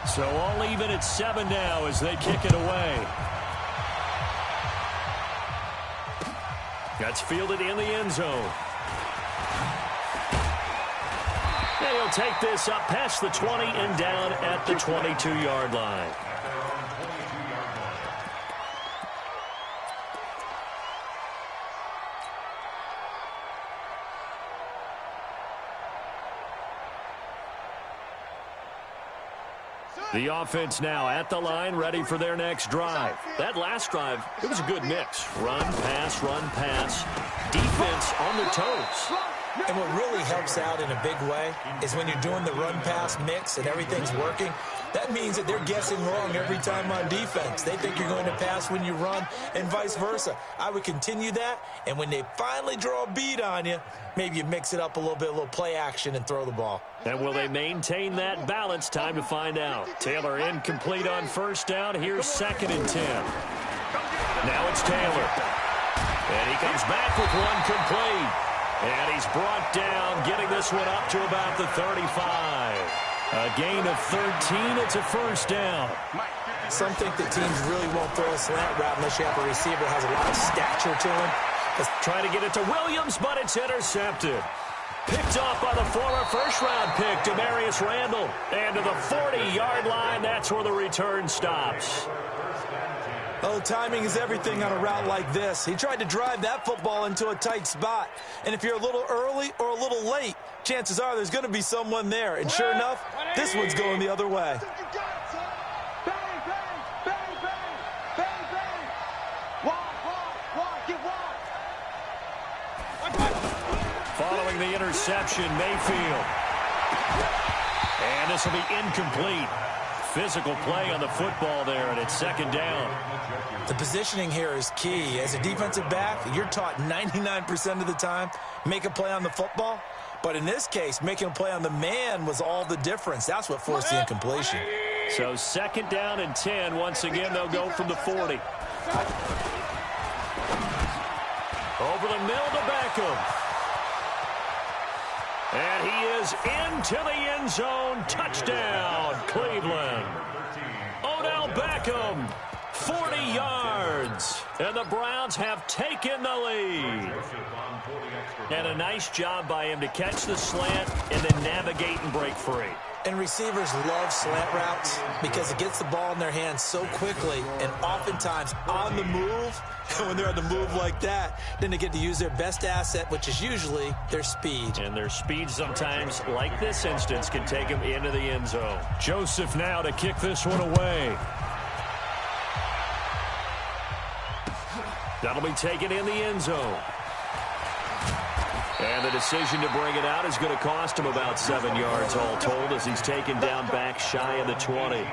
So all even at 7 now as they kick it away. That's fielded in the end zone. And he'll take this up past the 20 and down at the 22-yard line. The offense now at the line, ready for their next drive. That last drive, it was a good mix. Run, pass, defense on their toes. And what really helps out in a big way is when you're doing the run-pass mix and everything's working, that means that they're guessing wrong every time on defense. They think you're going to pass when you run and vice versa. I would continue that, and when they finally draw a beat on you, maybe you mix it up a little bit, a little play action, and throw the ball. And will they maintain that balance? Time to find out. Taylor incomplete on first down. Here's 2nd and 10. Now it's Taylor. And he comes back with one complete. And he's brought down, getting this one up to about the 35. A gain of 13. It's a first down. Some think that teams really won't throw a slant route unless you have a receiver that has a lot of stature to him. Let's try to get it to Williams, but it's intercepted. Picked off by the former first-round pick, Demarius Randall. And to the 40-yard line, that's where the return stops. Oh, timing is everything on a route like this. He tried to drive that football into a tight spot. And if you're a little early or a little late, chances are there's going to be someone there. And sure enough, this one's going the other way. Following the interception, Mayfield. And this will be incomplete. Physical play on the football there, and it's 2nd down. The positioning here is key. As a defensive back, you're taught 99% of the time, make a play on the football. But in this case, making a play on the man was all the difference. That's what forced the incompletion. So 2nd down and 10. Once again, they'll go from the 40. Over the middle to Beckham. And he is into the end zone. Touchdown, Cleveland. Odell Beckham, 40 yards. And the Browns have taken the lead. And a nice job by him to catch the slant and then navigate and break free. And receivers love slant routes because it gets the ball in their hands so quickly and oftentimes on the move. And when they're on the move like that, then they get to use their best asset, which is usually their speed. And their speed sometimes, like this instance, can take them into the end zone. Joseph now to kick this one away. That'll be taken in the end zone. And the decision to bring it out is going to cost him about 7 yards all told as he's taken down back shy of the 20.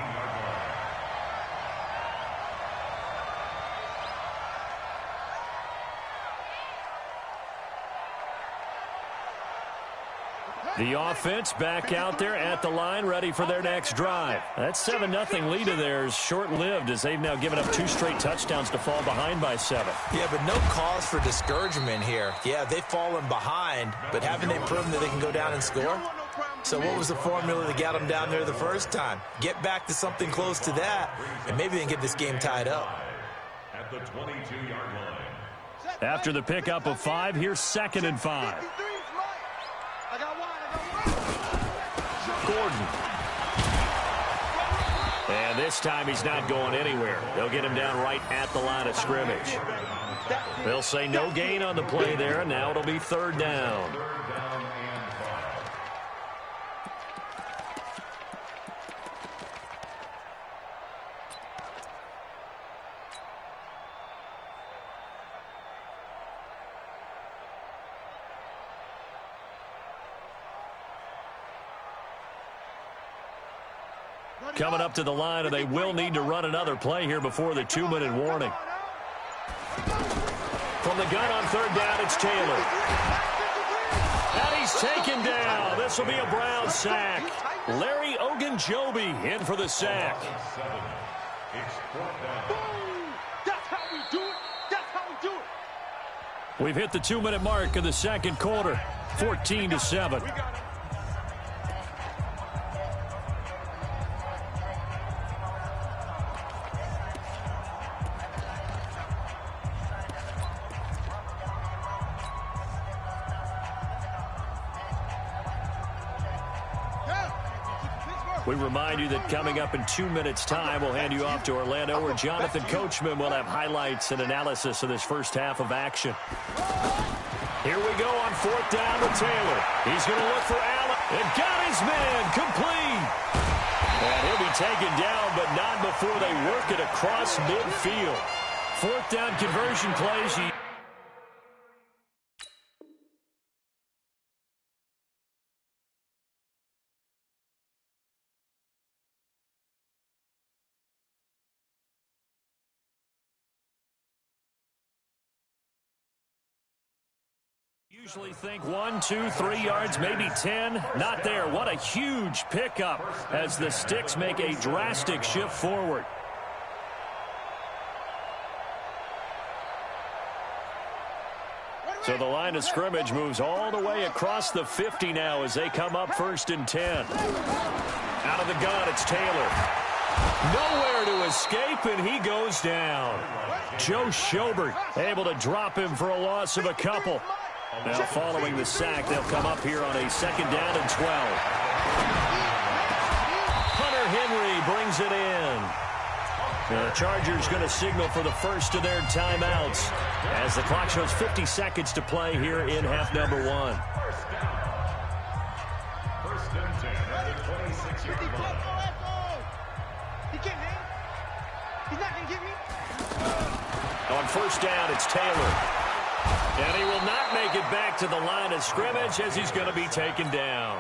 The offense back out there at the line, ready for their next drive. That 7-0 lead of theirs short-lived as they've now given up 2 straight touchdowns to fall behind by 7. Yeah, but no cause for discouragement here. Yeah, they've fallen behind, but haven't they proven that they can go down and score? So what was the formula that got them down there the first time? Get back to something close to that, and maybe they can get this game tied up. At the 22-yard line. After the pickup of 5, here's 2nd and 5. Gordon. And this time he's not going anywhere. They'll get him down right at the line of scrimmage. They'll say no gain on the play there, and now it'll be 3rd down. Coming up to the line, and they will need to run another play here before the 2-minute warning. From the gun on 3rd down, it's Taylor. And he's taken down. This will be a Brown sack. Larry Ogunjobi in for the sack. We've hit the 2-minute mark of the 2nd quarter, 14-7. We remind you that coming up in 2 minutes' time, we'll hand you off to Orlando, where Jonathan Coachman will have highlights and analysis of this first half of action. Here we go on 4th down with Taylor. He's going to look for Allen. And got his man complete. And he'll be taken down, but not before they work it across midfield. 4th down conversion plays. Usually think 1, 2, 3 yards, maybe 10. Not there. What a huge pickup as the Sticks make a drastic shift forward. So the line of scrimmage moves all the way across the 50 now as they come up 1st and 10. Out of the gun, it's Taylor. Nowhere to escape, and he goes down. Joe Schobert able to drop him for a loss of a couple. Now following the sack, they'll come up here on a 2nd down and 12. Hunter Henry brings it in. The Chargers going to signal for the first of their timeouts as the clock shows 50 seconds to play here in half number 1. First and 10 at the 26-yard line. He can't hang. He's not going to get me. On 1st down, it's Taylor. And he will not make it back to the line of scrimmage as he's going to be taken down.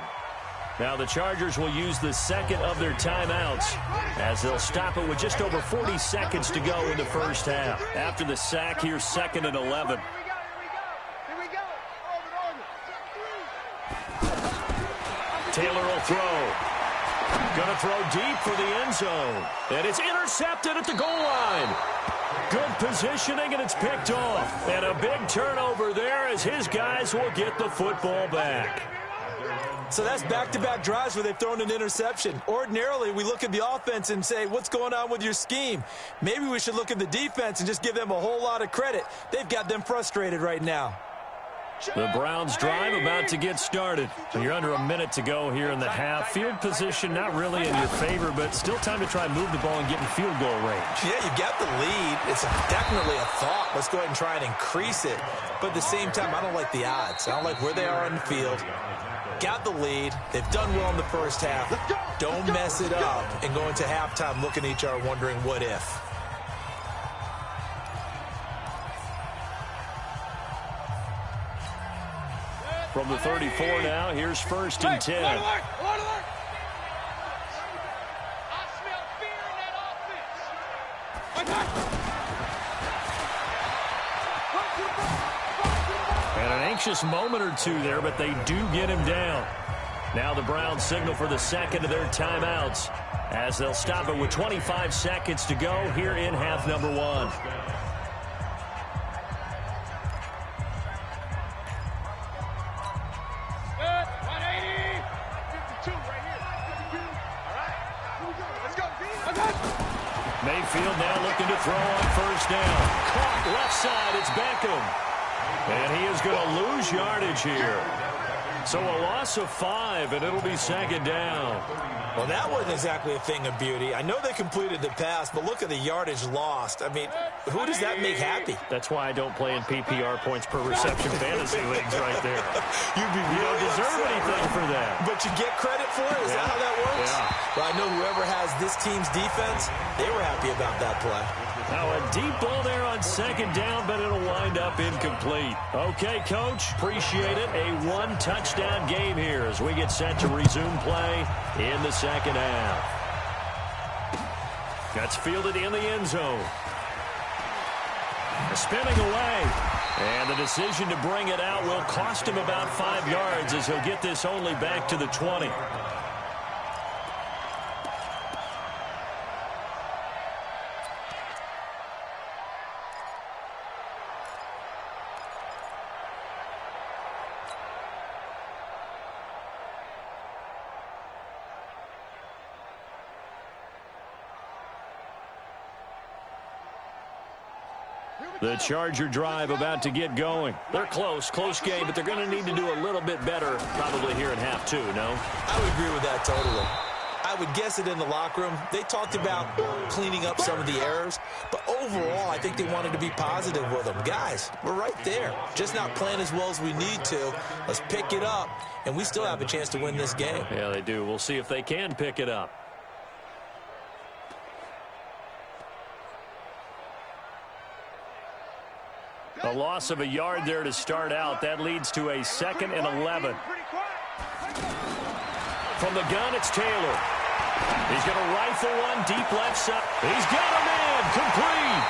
Now the Chargers will use the 2nd of their timeouts as they'll stop it with just over 40 seconds to go in the first half. After the sack, here's 2nd and 11. Here we go. Taylor will throw. Going to throw deep for the end zone. And it's intercepted at the goal line. Good positioning, and it's picked off. And a big turnover there as his guys will get the football back. So that's back-to-back drives where they've thrown an interception. Ordinarily, we look at the offense and say, what's going on with your scheme? Maybe we should look at the defense and just give them a whole lot of credit. They've got them frustrated right now. The Browns drive about to get started. You're under a minute to go here in the half. Field position not really in your favor, but still time to try and move the ball and get in field goal range. Yeah, you got the lead. It's definitely a thought. Let's go ahead and try and increase it. But at the same time, I don't like the odds. I don't like where they are on the field. Got the lead. They've done well in the first half. Don't mess it up and go into halftime looking at each other wondering what if. From the 34 now, here's 1st and 10. I smell fear in that offense. And an anxious moment or two there, but they do get him down. Now the Browns signal for the 2nd of their timeouts as they'll stop it with 25 seconds to go here in half number 1. Mayfield now looking to throw on 1st down. Caught left side, it's Beckham. And he is going to lose yardage here. So a loss of 5, and it'll be 2nd down. Well, that wasn't exactly a thing of beauty. I know they completed the pass, but look at the yardage lost. I mean, who does that make happy? That's why I don't play in PPR points per reception fantasy leagues right there. You don't deserve anything for that. But you get credit for it? Is that how that works? Yeah. Well, I know whoever has this team's defense, they were happy about that play. Now a deep ball there on 2nd down, but it'll wind up incomplete. Okay, Coach, appreciate it. A 1-touchdown game here as we get set to resume play in the 2nd half. That's fielded in the end zone. Spinning away. And the decision to bring it out will cost him about 5 yards as he'll get this only back to the 20. The Charger drive about to get going. They're close game, but they're going to need to do a little bit better probably here in half 2, no? I would agree with that totally. I would guess it in the locker room. They talked about cleaning up some of the errors, but overall, I think they wanted to be positive with them. Guys, we're right there. Just not playing as well as we need to. Let's pick it up, and we still have a chance to win this game. Yeah, they do. We'll see if they can pick it up. A loss of a yard there to start out. That leads to a 2nd and 11. From the gun, it's Taylor. He's going to rifle one deep left side. He's got a man complete.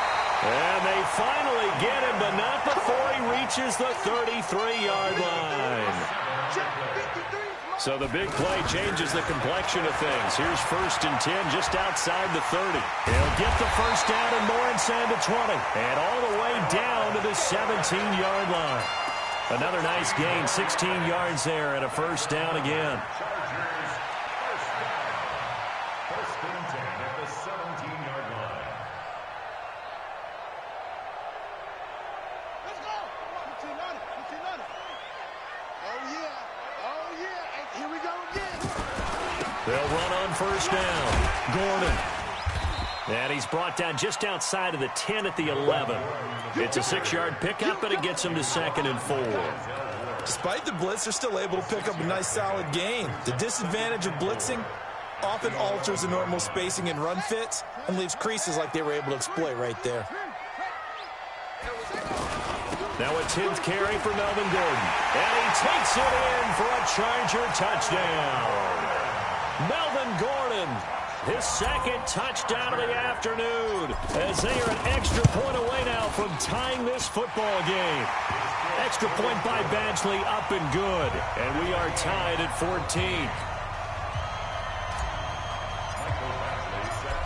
And they finally get him, but not before he reaches the 33-yard line. So the big play changes the complexion of things. Here's 1st and 10 just outside the 30. He'll get the first down and more inside the 20. And all the way down to the 17-yard line. Another nice gain, 16 yards there and a first down again. First and 10 at the 17-yard line. Let's go. 15-0. Oh, yeah. Here we go again. They'll run on first down. Gordon. And he's brought down just outside of the 10 at the 11. It's a 6-yard pickup, but it gets him to 2nd and 4. Despite the blitz, they're still able to pick up a nice, solid gain. The disadvantage of blitzing often alters the normal spacing and run fits and leaves creases like they were able to exploit right there. Now a 10th carry for Melvin Gordon. And he takes it in for a Charger touchdown. Melvin Gordon, his 2nd touchdown of the afternoon, as they are an extra point away now from tying this football game. Extra point by Badgley, up and good. And we are tied at 14.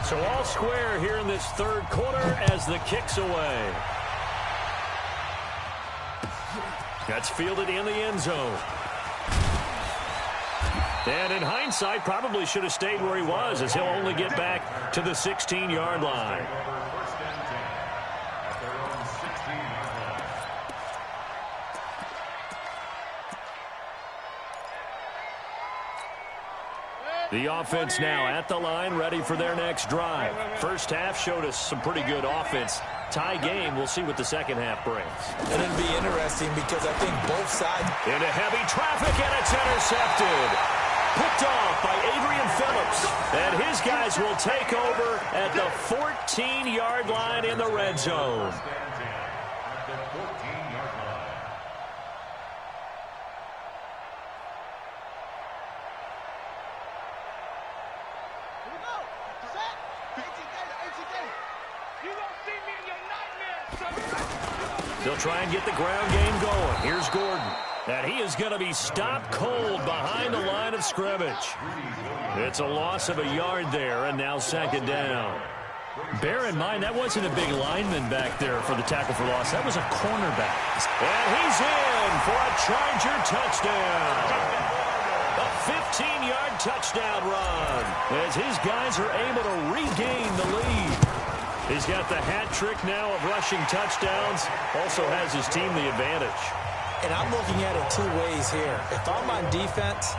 So all square here in this 3rd quarter as the kick's away. That's fielded in the end zone. And in hindsight, probably should have stayed where he was, as he'll only get back to the 16-yard line. The offense now at the line, ready for their next drive. First half showed us some pretty good offense. Tie game, we'll see what the second half brings. And it'll be interesting because I think both sides... Into heavy traffic, and it's intercepted. Picked off by Adrian Phillips. And his guys will take over at the 14-yard line in the red zone. They'll try and get the ground game going. Here's Gordon. And he is going to be stopped cold behind the line of scrimmage. It's a loss of a yard there, and now 2nd down. Bear in mind, that wasn't a big lineman back there for the tackle for loss. That was a cornerback. And he's in for a Charger touchdown. A 15-yard touchdown run as his guys are able to regain the lead. He's got the hat trick now of rushing touchdowns. Also has his team the advantage. And I'm looking at it 2 ways here. If I'm on defense,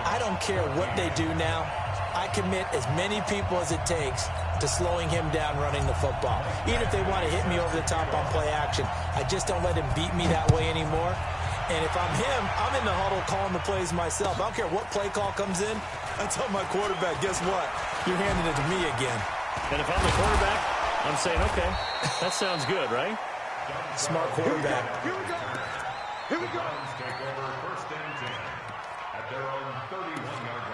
I don't care what they do now. I commit as many people as it takes to slowing him down running the football. Even if they want to hit me over the top on play action, I just don't let him beat me that way anymore. And if I'm him, I'm in the huddle calling the plays myself. I don't care what play call comes in. I tell my quarterback, guess what? You're handing it to me again. And if I'm the quarterback, I'm saying, okay, that sounds good, right? Smart quarterback. Here we go. Here we go. Take over 1st and 10 at their own 31-yard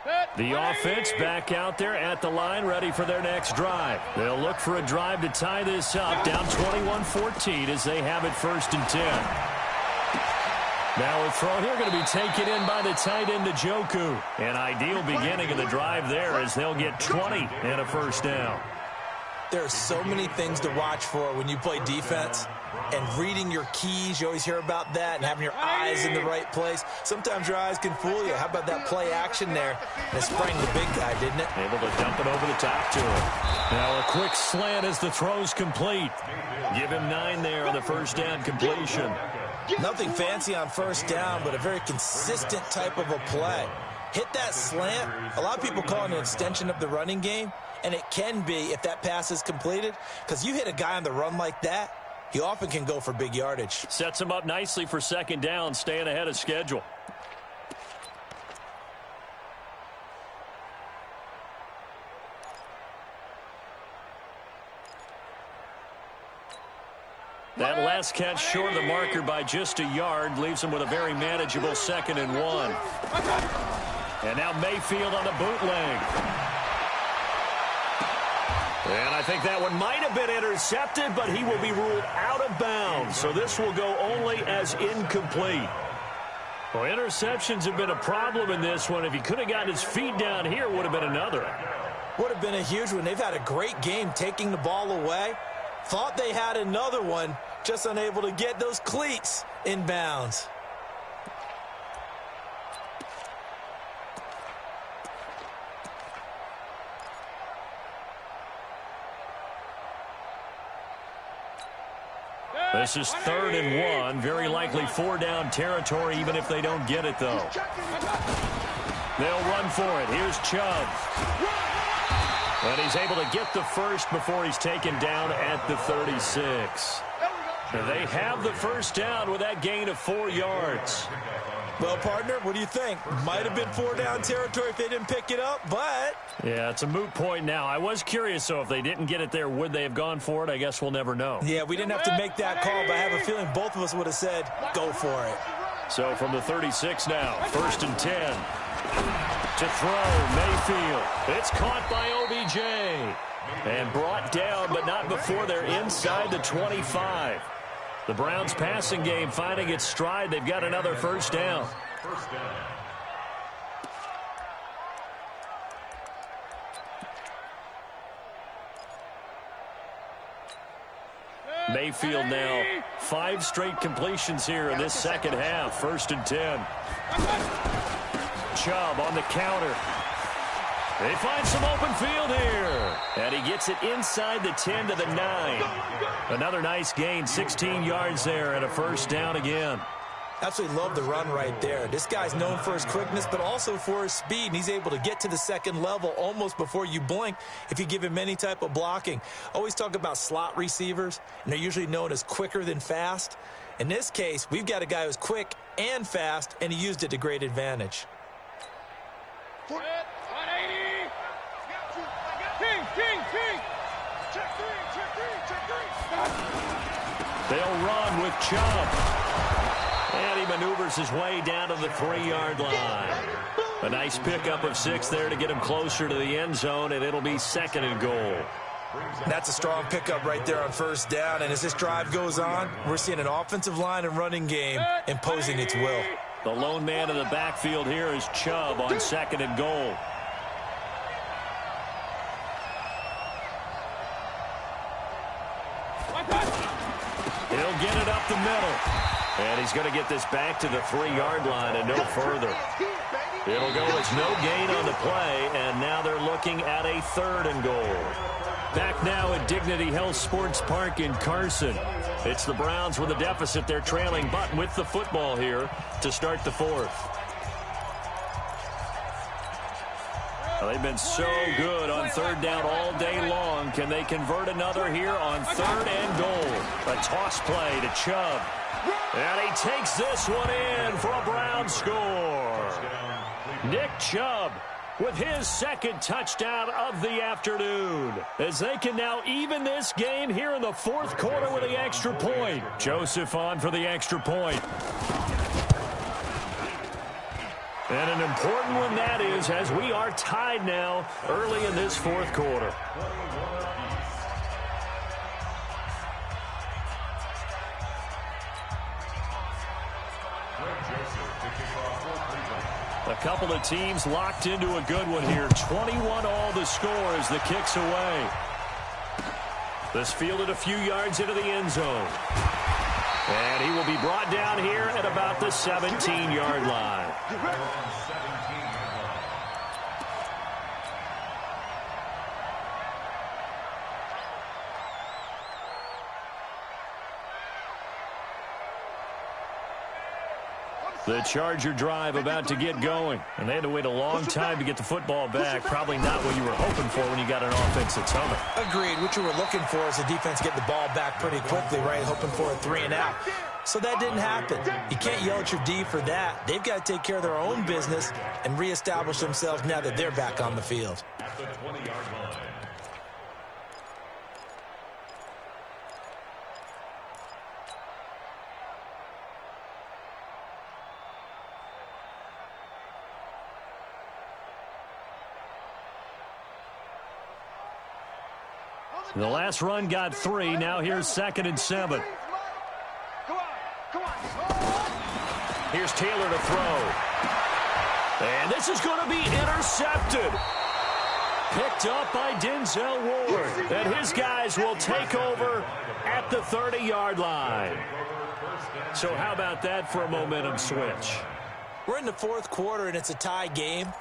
line. The offense back out there at the line, ready for their next drive. They'll look for a drive to tie this up, down 21-14 as they have it 1st and 10. Now a throw here going to be taken in by the tight end, Njoku. An ideal beginning of the drive there as they'll get 20 and a first down. There are so many things to watch for when you play defense. And reading your keys, you always hear about that, and having your eyes in the right place. Sometimes your eyes can fool you. How about that play action there? And it sprang the big guy, didn't it? Able to dump it over the top to him. Now a quick slant as the throw's complete. Give him 9 there on the first down completion. Nothing fancy on first down, but a very consistent type of a play. Hit that slant. A lot of people call it an extension of the running game, and it can be if that pass is completed, because you hit a guy on the run like that, he often can go for big yardage. Sets him up nicely for second down, staying ahead of schedule. That last catch short of the marker by just a yard leaves him with a very manageable 2nd and 1. And now Mayfield on the bootleg. And I think that one might have been intercepted, but he will be ruled out of bounds. So this will go only as incomplete. Well, interceptions have been a problem in this one. If he could have gotten his feet down here, would have been another. Would have been a huge one. They've had a great game taking the ball away. Thought they had another one, just unable to get those cleats in bounds. This is 3rd and 1. Very likely 4-down territory, even if they don't get it, though. They'll run for it. Here's Chubb. And he's able to get the first before he's taken down at the 36. And they have the first down with that gain of 4 yards. Well, partner, what do you think? Might have been 4-down territory if they didn't pick it up, but... Yeah, it's a moot point now. I was curious, so if they didn't get it there, would they have gone for it? I guess we'll never know. Yeah, we didn't have to make that call, but I have a feeling both of us would have said, go for it. So from the 36 now, 1st and 10. To throw, Mayfield. It's caught by OBJ. And brought down, but not before they're inside the 25. The Browns passing game finding its stride. They've got another first down. Mayfield now 5 straight completions here in this second half. 1st and 10. Chubb on the counter. They find some open field here. And he gets it inside the 10 to the 9. Another nice gain, 16 yards there, and a first down again. Absolutely love the run right there. This guy's known for his quickness, but also for his speed. And he's able to get to the second level almost before you blink if you give him any type of blocking. Always talk about slot receivers, and they're usually known as quicker than fast. In this case, we've got a guy who's quick and fast, and he used it to great advantage. 180. King. Check three. They'll run with Chubb. And he maneuvers his way down to the 3-yard line. A nice pickup of 6 there to get him closer to the end zone, and it'll be 2nd and goal. That's a strong pickup right there on first down, and as this drive goes on, we're seeing an offensive line and running game imposing its will. The lone man in the backfield here is Chubb on 2nd and goal. He'll get it up the middle. And he's going to get this back to the 3-yard line and no further. It'll go as no gain on the play, and now they're looking at a 3rd and goal. Back now at Dignity Health Sports Park in Carson. It's the Browns with a deficit. They're trailing, but with the football here to start the 4th. Well, they've been so good on 3rd down all day long. Can they convert another here on 3rd and goal? A toss play to Chubb. And he takes this one in for a Brown score. Nick Chubb with his 2nd touchdown of the afternoon, as they can now even this game here in the 4th quarter with the extra point. Joseph on for the extra point. And an important one that is, as we are tied now early in this 4th quarter. A couple of teams locked into a good one here. 21 all the score as the kick's away. This fielded a few yards into the end zone. And he will be brought down here at about the 17-yard line. The Charger drive about to get going. And they had to wait a long time to get the football back. Probably not what you were hoping for when you got an offense that's humming. Agreed. What you were looking for is the defense get the ball back pretty quickly, right? Hoping for a 3-and-out. So that didn't happen. You can't yell at your D for that. They've got to take care of their own business and reestablish themselves now that they're back on the field. At the 20-yard line. The last run got 3. Now here's 2nd and 7. Here's Taylor to throw. And this is going to be intercepted. Picked up by Denzel Ward. And his guys will take over at the 30-yard line. So how about that for a momentum switch? We're in the fourth quarter, and it's a tie game.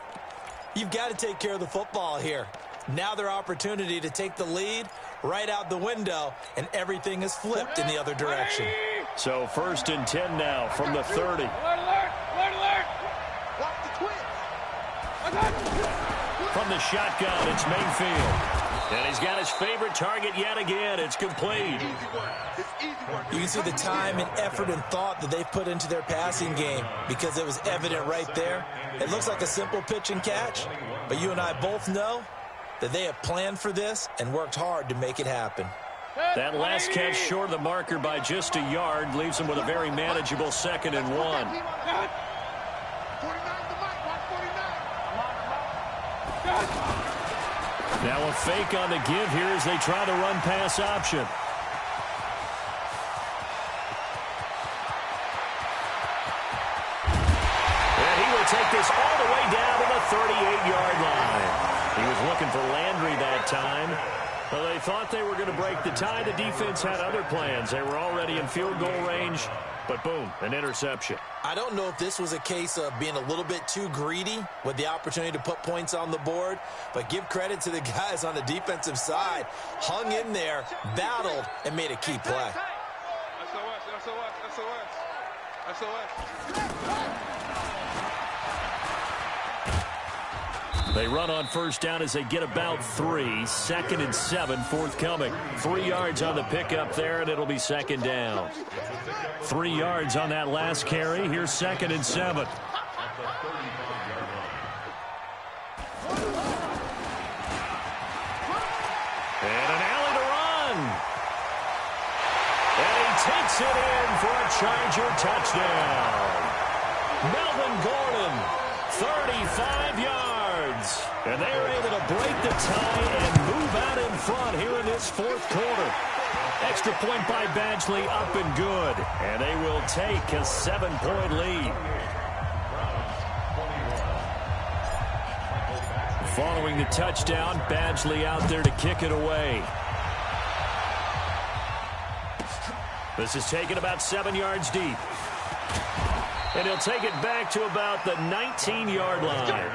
You've got to take care of the football here. Now their opportunity to take the lead right out the window, and everything is flipped in the other direction. So 1st and 10 now from the 30. From the shotgun, it's Mayfield. And he's got his favorite target yet again. It's complete. You can see the time and effort and thought that they've put into their passing game because it was evident right there. It looks like a simple pitch and catch, but you and I both know that they have planned for this and worked hard to make it happen. That last catch short of the marker by just a yard leaves them with a very manageable 2nd and 1. Now a fake on the give here as they try to run pass option. And he will take this all the way down to the 38-yard line. He was looking for Landry that time. Well, they thought they were going to break the tie. The defense had other plans. They were already in field goal range, but boom, an interception. I don't know if this was a case of being a little bit too greedy with the opportunity to put points on the board, but give credit to the guys on the defensive side. Hung in there, battled, and made a key play. They run on 1st down as they get about 3. 2nd and 7 forthcoming. 3 yards on the pickup there, and it'll be 2nd down. 3 yards on that last carry. Here's 2nd and 7. And an alley to run. And he takes it in for a Charger touchdown. Melvin Gordon, 35 yards. And they're able to break the tie and move out in front here in this fourth quarter. Extra point by Badgley up and good. And they will take a 7-point lead. Following the touchdown, Badgley out there to kick it away. This is taken about 7 yards deep. And he'll take it back to about the 19-yard line.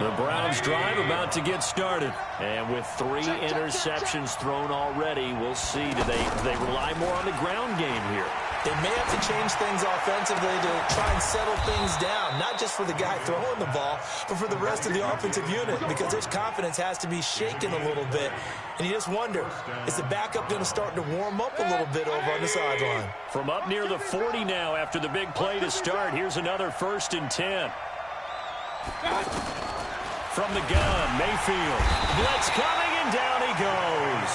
The Browns drive about to get started. And with 3 interceptions thrown already, we'll see. Do they rely more on the ground game here? They may have to change things offensively to try and settle things down, not just for the guy throwing the ball, but for the rest of the offensive unit, because his confidence has to be shaken a little bit. And you just wonder, is the backup going to start to warm up a little bit over on the sideline? From up near the 40 now after the big play to start, here's another 1st and 10. From the gun, Mayfield. Blitz coming, and down he goes.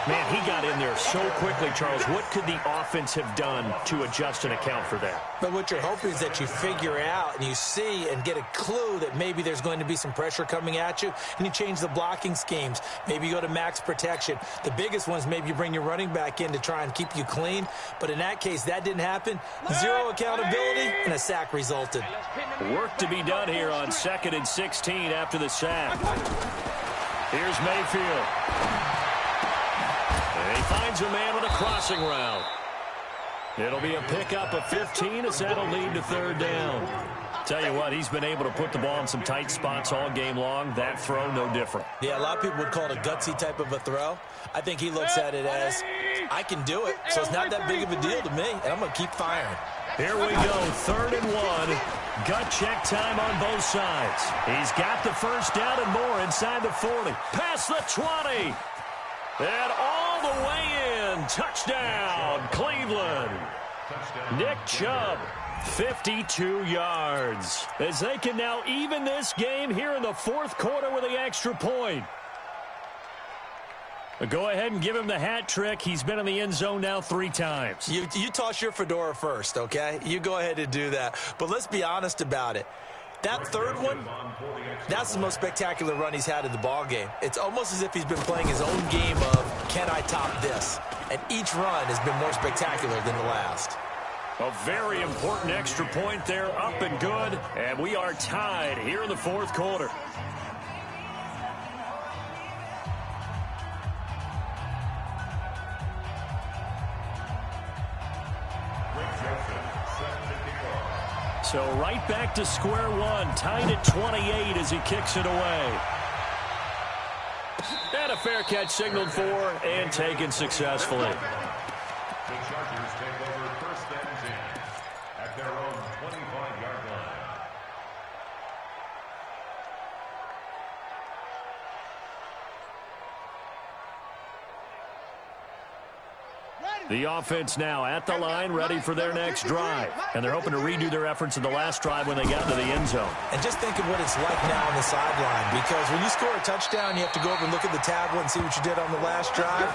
Man, he got in there so quickly, Charles. What could the offense have done to adjust and account for that? But what you're hoping is that you figure out and you see and get a clue that maybe there's going to be some pressure coming at you, and you change the blocking schemes. Maybe you go to max protection. The biggest ones, maybe you bring your running back in to try and keep you clean. But in that case, that didn't happen. 0 accountability, and a sack resulted. Work to be done here on 2nd and 16 after the sack. Here's Mayfield. And he finds a man with a crossing route. It'll be a pickup of 15 as that'll lead to 3rd down. Tell you what, he's been able to put the ball in some tight spots all game long. That throw, no different. Yeah, a lot of people would call it a gutsy type of a throw. I think he looks at it as, I can do it, so it's not that big of a deal to me, and I'm going to keep firing. Here we go, 3rd and 1. Gut check time on both sides. He's got the first down and more inside the 40. Past the 20. And all the way in. Touchdown, Cleveland. Nick Chubb. 52 yards, as they can now even this game here in the 4th quarter with the extra point. But go ahead and give him the hat trick. He's been in the end zone now 3 times. You toss your fedora first, okay? You go ahead and do that. But let's be honest about it. That 3rd one, that's the most spectacular run he's had in the ballgame. It's almost as if he's been playing his own game of, can I top this? And each run has been more spectacular than the last. A very important extra point there, up and good. And we are tied here in the 4th quarter. So right back to square one, tied at 28 as he kicks it away. And a fair catch signaled for and taken successfully. The Chargers take over 1st and 10 at their own 25-yard line. The offense now at the line, ready for their next drive. And they're hoping to redo their efforts in the last drive when they got into the end zone. And just think of what it's like now on the sideline, because when you score a touchdown, you have to go over and look at the tablet and see what you did on the last drive.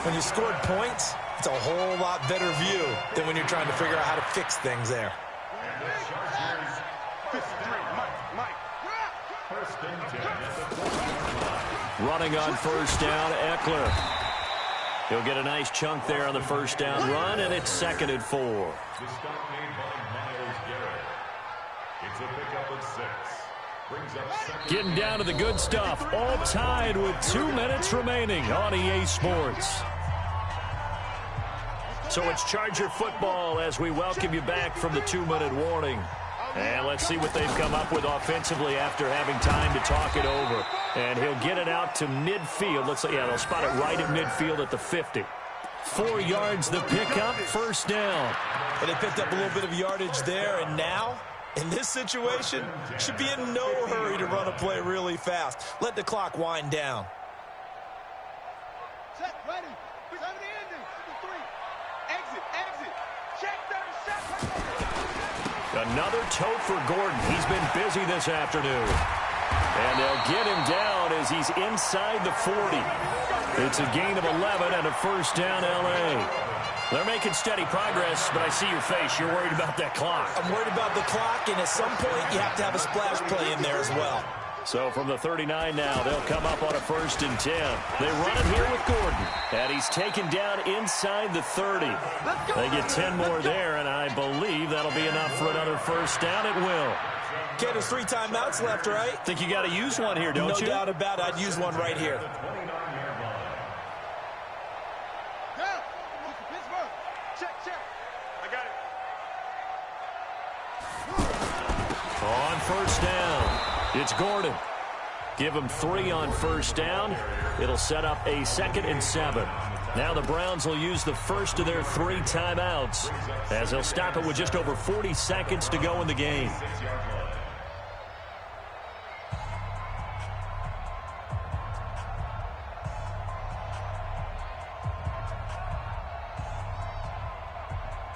When you scored points, it's a whole lot better view than when you're trying to figure out how to fix things there. And the Chargers, 1st and 10 at the 40-yard line. Running on 1st down, Eckler. He'll get a nice chunk there on the 1st down run, and it's 2nd and 4. The stop made by Myles Garrett. It's a pickup of 6. Brings up 2nd. Getting down to the good stuff, all tied with 2 minutes remaining on EA Sports. So it's Charger football as we welcome you back from the 2-minute warning. And let's see what they've come up with offensively after having time to talk it over. And he'll get it out to midfield. Let's say, yeah, they'll spot it right at midfield at the 50. 4 yards the pickup, 1st down. But they picked up a little bit of yardage there, and now, in this situation, should be in no hurry to run a play really fast. Let the clock wind down. Set, ready. We're coming in. 3. Exit. Check 30 seconds. Another tote for Gordon. He's been busy this afternoon. And they'll get him down as he's inside the 40. It's a gain of 11 and a 1st down L.A. They're making steady progress, but I see your face. You're worried about that clock. I'm worried about the clock, and at some point you have to have a splash play in there as well. So from the 39 now, they'll come up on a 1st and 10. They run it here with Gordon. And he's taken down inside the 30. They get 10 more there, and I believe that'll be enough for another 1st down. It will. Okay, there's 3 timeouts left, right? Think you got to use one here, don't you? No doubt about it. I'd use one right here. Pittsburgh. Check. I got it. On 1st down, it's Gordon. Give him 3 on 1st down. It'll set up a 2nd and 7. Now the Browns will use the first of their 3 timeouts as they'll stop it with just over 40 seconds to go in the game.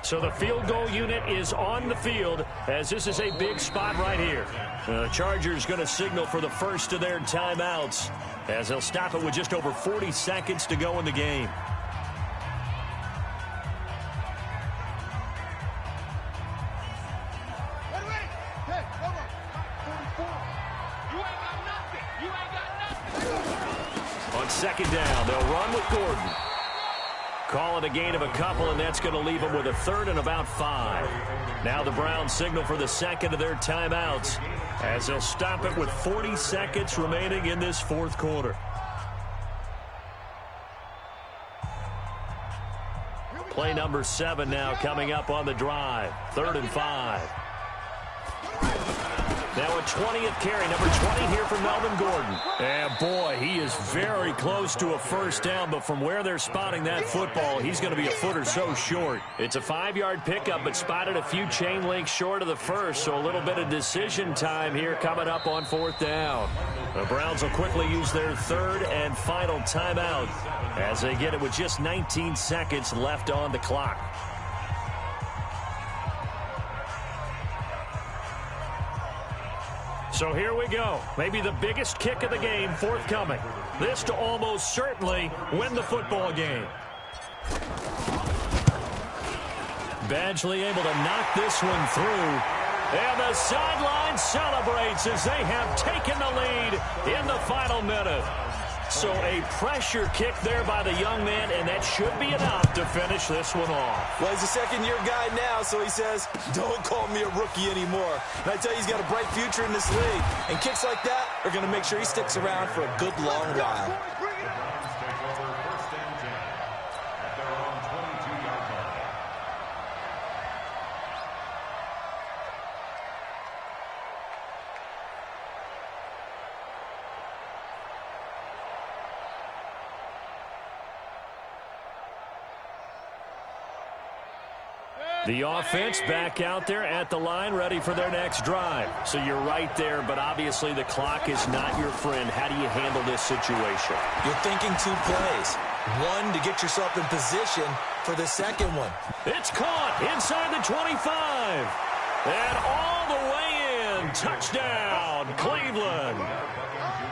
So the field goal unit is on the field as this is a big spot right here. The Chargers going to signal for the first of their timeouts as they'll stop it with just over 40 seconds to go in the game. On 2nd down, they'll run with Gordon. Call it a gain of a couple, and that's going to leave them with a 3rd and about 5. Now the Browns signal for the 2nd of their timeouts as they'll stop it with 40 seconds remaining in this 4th quarter. Play number 7 now coming up on the drive. 3rd and 5. Now a 20th carry, number 20 here for Melvin Gordon. And boy, he is very close to a first down, but from where they're spotting that football, he's going to be a foot or so short. It's a 5-yard pickup, but spotted a few chain links short of the first, so a little bit of decision time here coming up on 4th down. The Browns will quickly use their 3rd and final timeout as they get it with just 19 seconds left on the clock. So here we go. Maybe the biggest kick of the game forthcoming. This to almost certainly win the football game. Badgley able to knock this one through. And the sideline celebrates as they have taken the lead in the final minute. So a pressure kick there by the young man, and that should be enough to finish this one off. Well, he's a second-year guy now, so he says, don't call me a rookie anymore. And I tell you, he's got a bright future in this league. And kicks like that are going to make sure he sticks around for a good long while. The offense back out there at the line, ready for their next drive. So you're right there, but obviously the clock is not your friend. How do you handle this situation? You're thinking 2 plays. One to get yourself in position for the second one. It's caught inside the 25. And all the way in. Touchdown, Cleveland.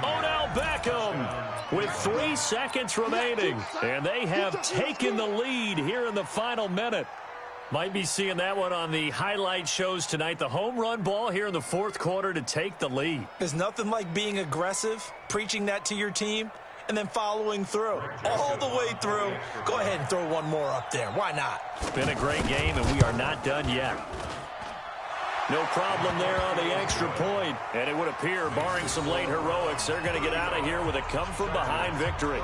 Odell Beckham with 3 seconds remaining. And they have taken the lead here in the final minute. Might be seeing that one on the highlight shows tonight. The home run ball here in the 4th quarter to take the lead. There's nothing like being aggressive, preaching that to your team, and then following through. All the way through. Go ahead and throw one more up there. Why not? Been a great game, and we are not done yet. No problem there on the extra point. And it would appear, barring some late heroics, they're going to get out of here with a come-from-behind victory.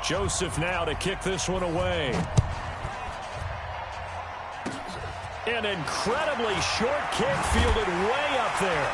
Joseph now to kick this one away. An incredibly short kick fielded way up there.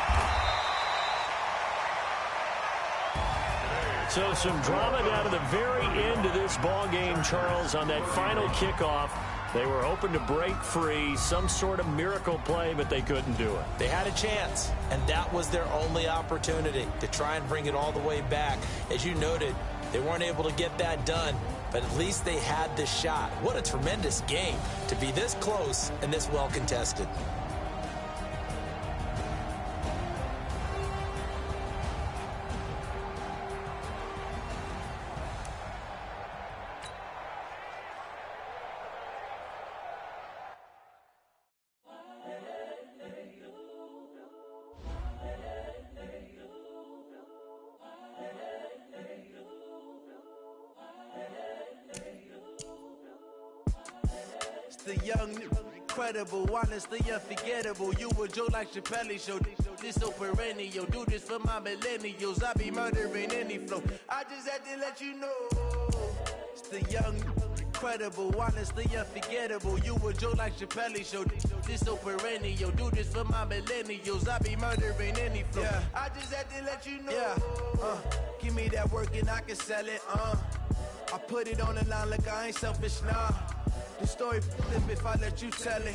So some drama down to the very end of this ball game, Charles, on that final kickoff. They were hoping to break free, some sort of miracle play, but they couldn't do it. They had a chance, and that was their only opportunity to try and bring it all the way back. As you noted, they weren't able to get that done, but at least they had the shot. What a tremendous game to be this close and this well contested. The young, incredible, honestly unforgettable. You a Joe like Chappelle show. This so perennial. Do this for my millennials. I be murdering any flow. I just had to let you know. It's the young, incredible, honestly unforgettable. You a Joe like Chappelle show. This so perennial. Do this for my millennials. I be murdering any flow. Yeah. I just had to let you know. Yeah. Give me that work and I can sell it. I put it on the line like I ain't selfish, nah. The story flip if I let you tell it.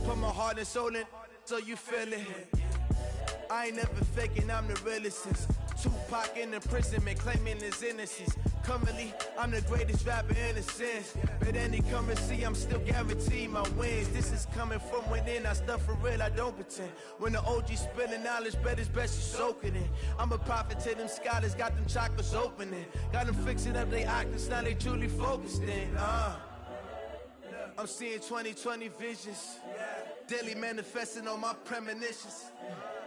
Put my heart and soul in so you feel it. I ain't never faking, I'm the realest since Tupac in imprisonment, claiming his innocence. Currently, I'm the greatest rapper in a sense. But any currency, I'm still guaranteed my wins. This is coming from within, I stuff for real, I don't pretend. When the OG spilling knowledge, bet it's best you soak it in. I'm a prophet to them scholars, got them chakras opening. Got them fixing up they octaves, now they truly focused in. I'm seeing 2020 visions. Daily manifesting on my premonitions.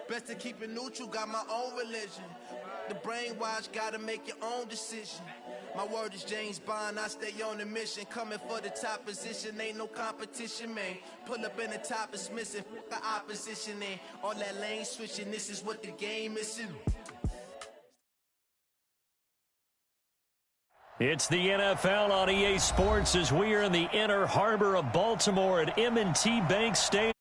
Best to keep it neutral, got my own religion. The brainwash, gotta make your own decision. My word is James Bond, I stay on the mission. Coming for the top position, ain't no competition, man. Pull up in the top, it's missing, the opposition ain't. All that lane switching, this is what the game is. It's the NFL on EA Sports as we are in the inner harbor of Baltimore at M&T Bank Stadium.